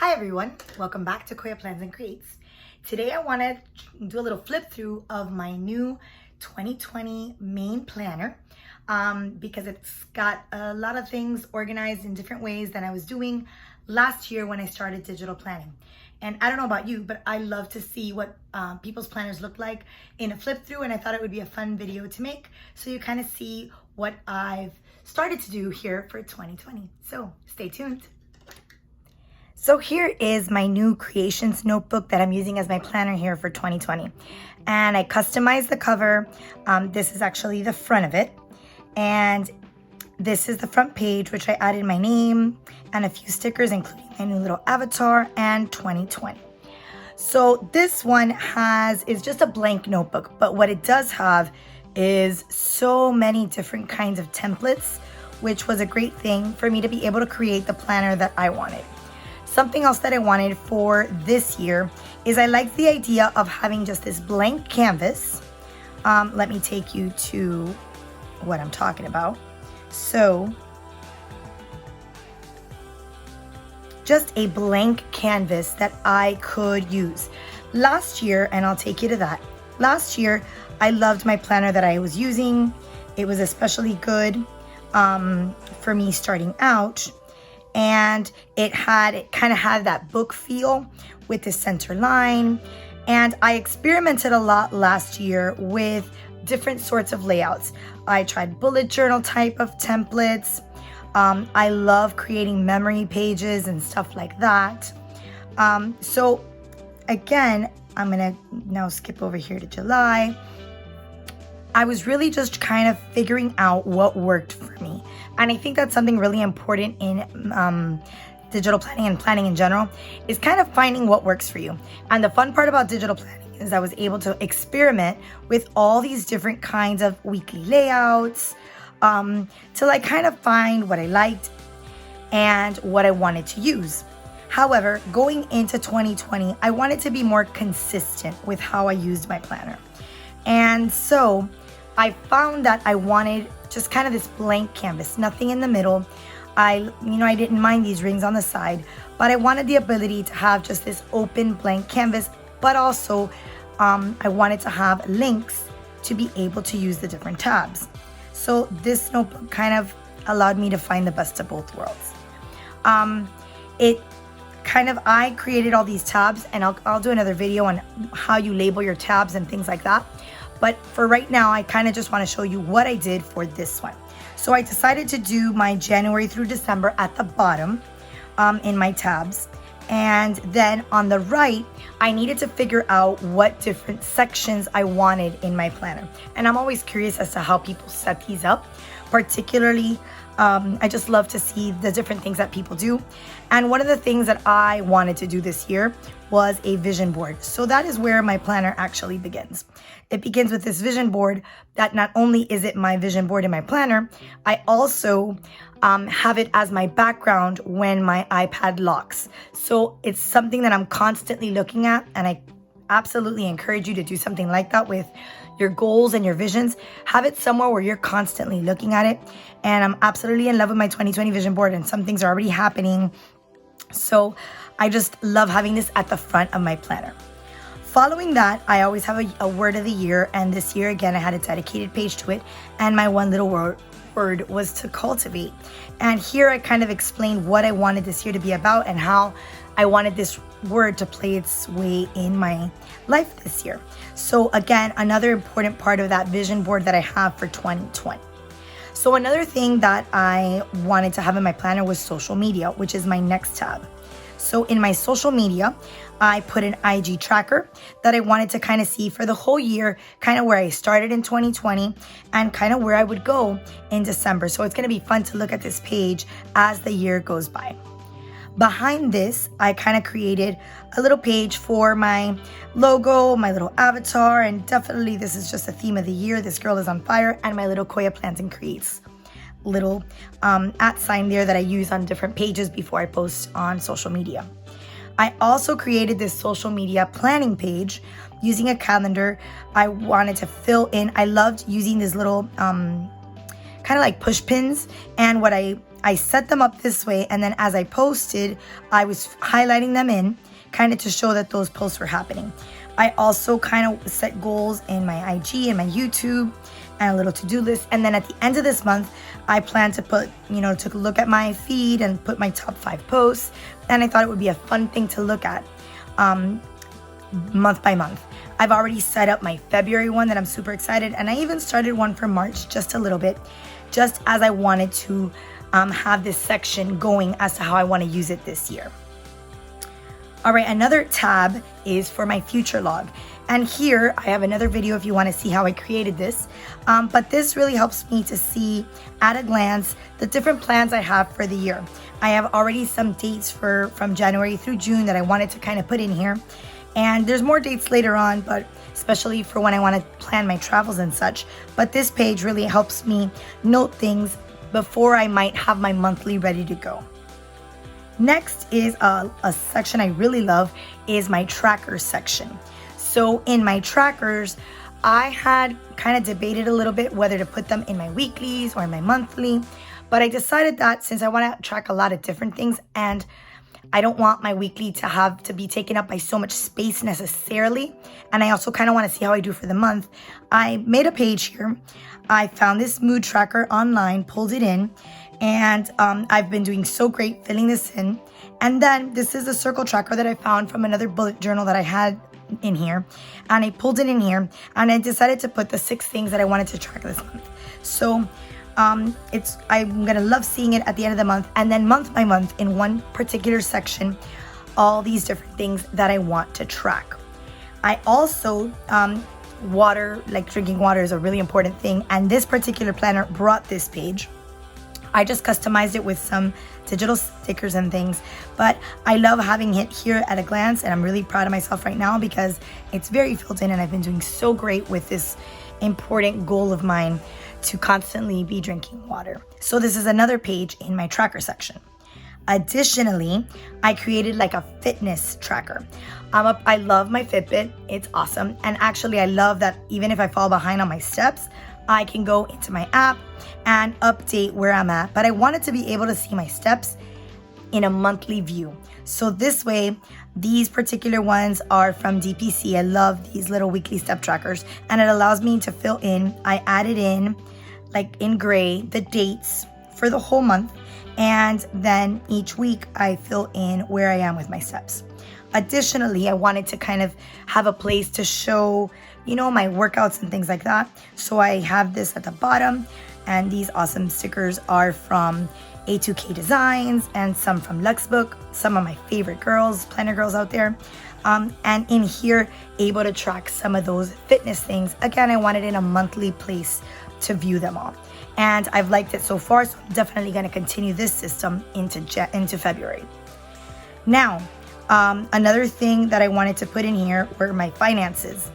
Hi everyone, welcome back to Koya Plans and Creates. Today I want to do a little flip through of my new 2020 main planner because it's got a lot of things organized in different ways than I was doing last year when I started digital planning. And I don't know about you, but I love to see what people's planners look like in a flip through, and I thought it would be a fun video to make so you kind of see what I've started to do here for 2020. So stay tuned. So here is my new creations notebook that I'm using as my planner here for 2020. And I customized the cover. This is actually the front of it. And this is the front page, which I added my name and a few stickers, including my new little avatar and 2020. So this one is just a blank notebook, but what it does have is so many different kinds of templates, which was a great thing for me to be able to create the planner that I wanted. Something else that I wanted for this year is I like the idea of having just this blank canvas. Let me take you to what I'm talking about. So just a blank canvas that I could use. Last year, and I'll take you to that. Last year, I loved my planner that I was using. It was especially good for me starting out. And it kind of had that book feel with the center line. And I experimented a lot last year with different sorts of layouts. I tried bullet journal type of templates. I love creating memory pages and stuff like that. So again, I'm gonna now skip over here to July. I was really just kind of figuring out what worked for me. And I think that's something really important in digital planning and planning in general, is kind of finding what works for you. And the fun part about digital planning is I was able to experiment with all these different kinds of weekly layouts till I kind of find what I liked and what I wanted to use. However, going into 2020, I wanted to be more consistent with how I used my planner. And so I found that I wanted just kind of this blank canvas, nothing in the middle. I didn't mind these rings on the side, but I wanted the ability to have just this open blank canvas, but also I wanted to have links to be able to use the different tabs. So this notebook kind of allowed me to find the best of both worlds. I created all these tabs, and I'll do another video on how you label your tabs and things like that. But for right now, I kind of just want to show you what I did for this one. So I decided to do my January through December at the bottom in my tabs. And then on the right, I needed to figure out what different sections I wanted in my planner. And I'm always curious as to how people set these up. Particularly, I just love to see the different things that people do. And one of the things that I wanted to do this year was a vision board. So that is where my planner actually begins. It begins with this vision board that not only is it my vision board in my planner, I also have it as my background when my iPad locks. So it's something that I'm constantly looking at, and I absolutely encourage you to do something like that with your goals and your visions. Have it somewhere where you're constantly looking at it. And I'm absolutely in love with my 2020 vision board, and some things are already happening. So I just love having this at the front of my planner. Following that, I always have a word of the year, and this year again I had a dedicated page to it, and my one little word was to cultivate. And here I kind of explained what I wanted this year to be about and how I wanted this word to play its way in my life this year. So again, another important part of that vision board that I have for 2020. So another thing that I wanted to have in my planner was social media, which is my next tab. So in my social media, I put an IG tracker that I wanted to kind of see for the whole year, kind of where I started in 2020 and kind of where I would go in December. So it's going to be fun to look at this page as the year goes by. Behind this, I kind of created a little page for my logo, my little avatar, and definitely this is just a theme of the year. This girl is on fire, and my little Koya Plans and Creates little @ sign there that I use on different pages before I post on social media. I also created this social media planning page using a calendar. I wanted to fill in. I loved using these little kind of like push pins, and what I I set them up this way, and then as I posted, I was highlighting them in, kind of to show that those posts were happening. I also kind of set goals in my IG and my YouTube and a little to-do list. And then at the end of this month, I plan to put, to look at my feed and put my top 5 posts. And I thought it would be a fun thing to look at month by month. I've already set up my February one that I'm super excited. And I even started one for March just a little bit, just as I wanted to have this section going as to how I want to use it this year. All right, another tab is for my future log. And here I have another video if you want to see how I created this. But this really helps me to see at a glance the different plans I have for the year. I have already some dates from January through June that I wanted to kind of put in here. And there's more dates later on, but especially for when I want to plan my travels and such. But this page really helps me note things before I might have my monthly ready to go. Next is a section I really love is my trackers section. So in my trackers, I had kind of debated a little bit whether to put them in my weeklies or in my monthly, but I decided that since I want to track a lot of different things and I don't want my weekly to be taken up by so much space necessarily, and I also kind of want to see how I do for the month, I made a page here. I found this mood tracker online, pulled it in, and I've been doing so great filling this in. And then this is a circle tracker that I found from another bullet journal that I had in here, and I pulled it in here, and I decided to put the 6 things that I wanted to track this month. So I'm gonna love seeing it at the end of the month, and then month by month in one particular section, all these different things that I want to track. I also water, like drinking water is a really important thing, and this particular planner brought this page. I just customized it with some digital stickers and things, but I love having it here at a glance, and I'm really proud of myself right now because it's very filled in, and I've been doing so great with this important goal of mine to constantly be drinking water. So this is another page in my tracker section. Additionally, I created like a fitness tracker. I love my Fitbit, it's awesome. And actually I love that even if I fall behind on my steps, I can go into my app and update where I'm at. But I wanted to be able to see my steps in a monthly view. So this way, these particular ones are from DPC. I love these little weekly step trackers, and it allows me to fill in. I added in, like in gray, the dates for the whole month, and then each week I fill in where I am with my steps. Additionally, I wanted to kind of have a place to show, my workouts and things like that. So I have this at the bottom, and these awesome stickers are from A2K Designs and some from Luxbook, some of my favorite planner girls out there. And in here, able to track some of those fitness things. Again, I wanted in a monthly place to view them all. And I've liked it so far, so I'm definitely going to continue this system into February. Now, another thing that I wanted to put in here were my finances.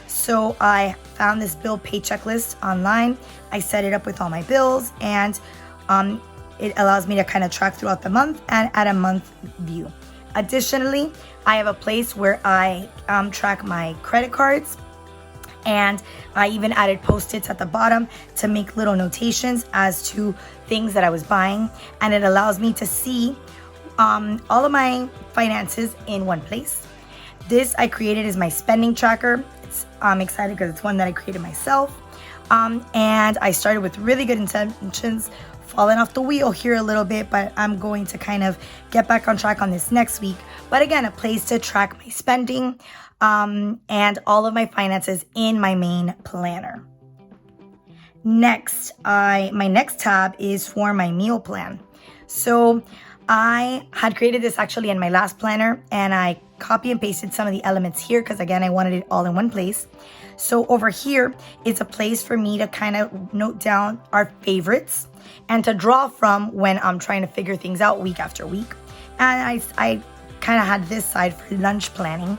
So I found this bill pay checklist online. I set it up with all my bills, and it allows me to kind of track throughout the month and at a month view. Additionally, I have a place where I track my credit cards, and I even added post-its at the bottom to make little notations as to things that I was buying, and it allows me to see all of my finances in one place. This I created as my spending tracker. I'm excited because it's one that I created myself, and I started with really good intentions, falling off the wheel here a little bit, but I'm going to kind of get back on track on this next week. But again, a place to track my spending and all of my finances in my main planner. Next, my next tab is for my meal plan. So I had created this actually in my last planner, and I copy and pasted some of the elements here because again, I wanted it all in one place. So over here is a place for me to kind of note down our favorites and to draw from when I'm trying to figure things out week after week. And I kind of had this side for lunch planning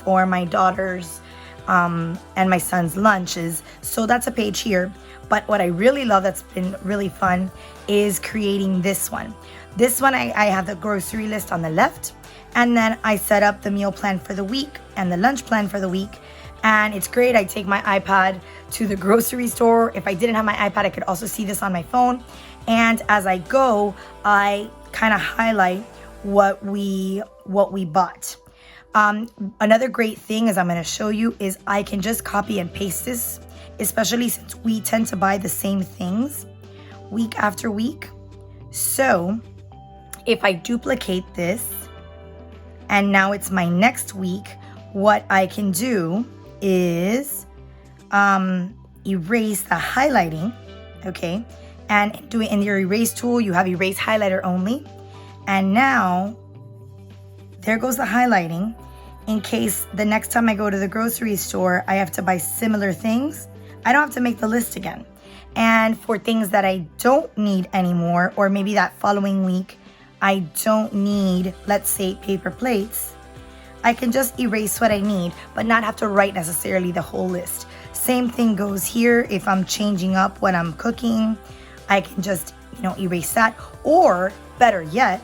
for my daughter's and my son's lunches. So that's a page here. But what I really love that's been really fun is creating this one. This one, I have the grocery list on the left, and then I set up the meal plan for the week and the lunch plan for the week. And it's great. I take my iPad to the grocery store. If I didn't have my iPad, I could also see this on my phone. And as I go, I kind of highlight what we bought. Another great thing, as I'm going to show you, is I can just copy and paste this, especially since we tend to buy the same things week after week. So if I duplicate this and now it's my next week, what I can do is erase the highlighting, okay? And do it in your erase tool. You have erase highlighter only. And now there goes the highlighting. In case the next time I go to the grocery store, I have to buy similar things, I don't have to make the list again. And for things that I don't need anymore, or maybe that following week, I don't need, let's say, paper plates, I can just erase what I need, but not have to write necessarily the whole list. Same thing goes here. If I'm changing up what I'm cooking, I can just, erase that. Or better yet,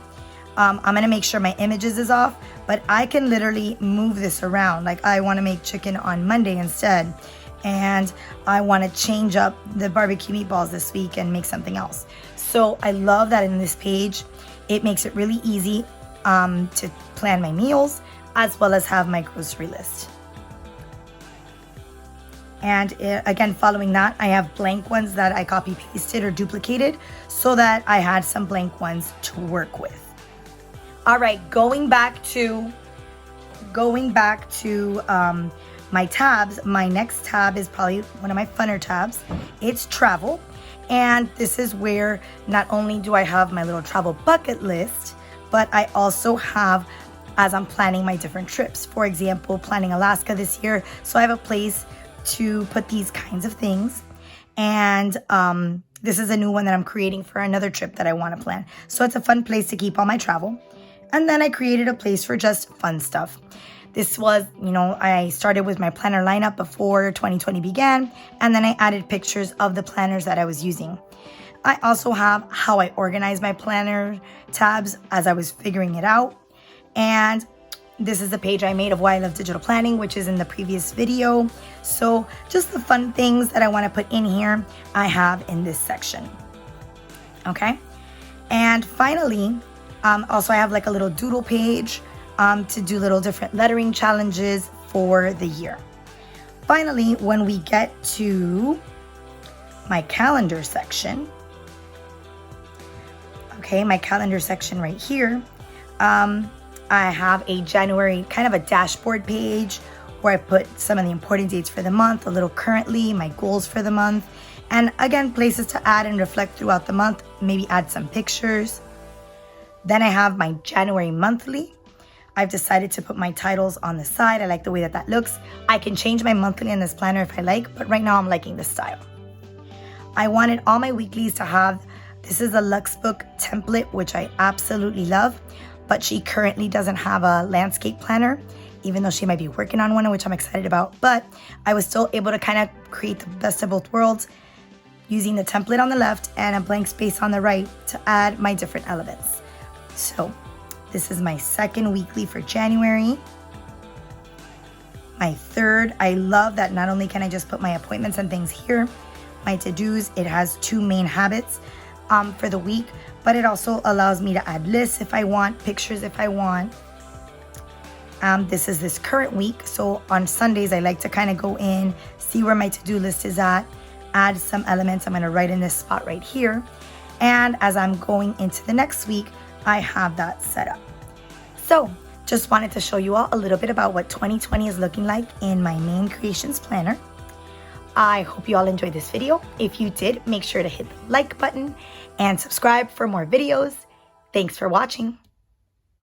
I'm gonna make sure my images is off, but I can literally move this around. Like I wanna make chicken on Monday instead, and I wanna change up the barbecue meatballs this week and make something else. So I love that in this page, it makes it really easy to plan my meals as well as have my grocery list. And again, following that, I have blank ones that I copy pasted or duplicated so that I had some blank ones to work with. All right, going back to my tabs, my next tab is probably one of my funner tabs. It's travel. And this is where not only do I have my little travel bucket list, but I also have, as I'm planning my different trips. For example, planning Alaska this year. So I have a place to put these kinds of things. And this is a new one that I'm creating for another trip that I want to plan. So it's a fun place to keep all my travel. And then I created a place for just fun stuff. This was, I started with my planner lineup before 2020 began, and then I added pictures of the planners that I was using. I also have how I organize my planner tabs as I was figuring it out. And this is the page I made of why I love digital planning, which is in the previous video. So just the fun things that I want to put in here, I have in this section. Okay. And finally, also I have like a little doodle page to do little different lettering challenges for the year. Finally, when we get to my calendar section, okay, my calendar section right here, I have a January, kind of a dashboard page where I put some of the important dates for the month, a little currently, my goals for the month, and again, places to add and reflect throughout the month, maybe add some pictures. Then I have my January monthly. I've decided to put my titles on the side. I like the way that looks. I can change my monthly in this planner if I like, but right now I'm liking this style. I wanted all my weeklies to have, this is a Luxbook template, which I absolutely love, but she currently doesn't have a landscape planner, even though she might be working on one, which I'm excited about. But I was still able to kind of create the best of both worlds using the template on the left and a blank space on the right to add my different elements. So this is my second weekly for January. My third, I love that not only can I just put my appointments and things here, my to-dos, it has 2 main habits for the week, but it also allows me to add lists if I want, pictures if I want. This is this current week. So on Sundays, I like to kind of go in, see where my to-do list is at, add some elements. I'm going to write in this spot right here. And as I'm going into the next week, I have that set up. So just wanted to show you all a little bit about what 2020 is looking like in my main creations planner. I hope you all enjoyed this video. If you did, make sure to hit the like button and subscribe for more videos. Thanks for watching.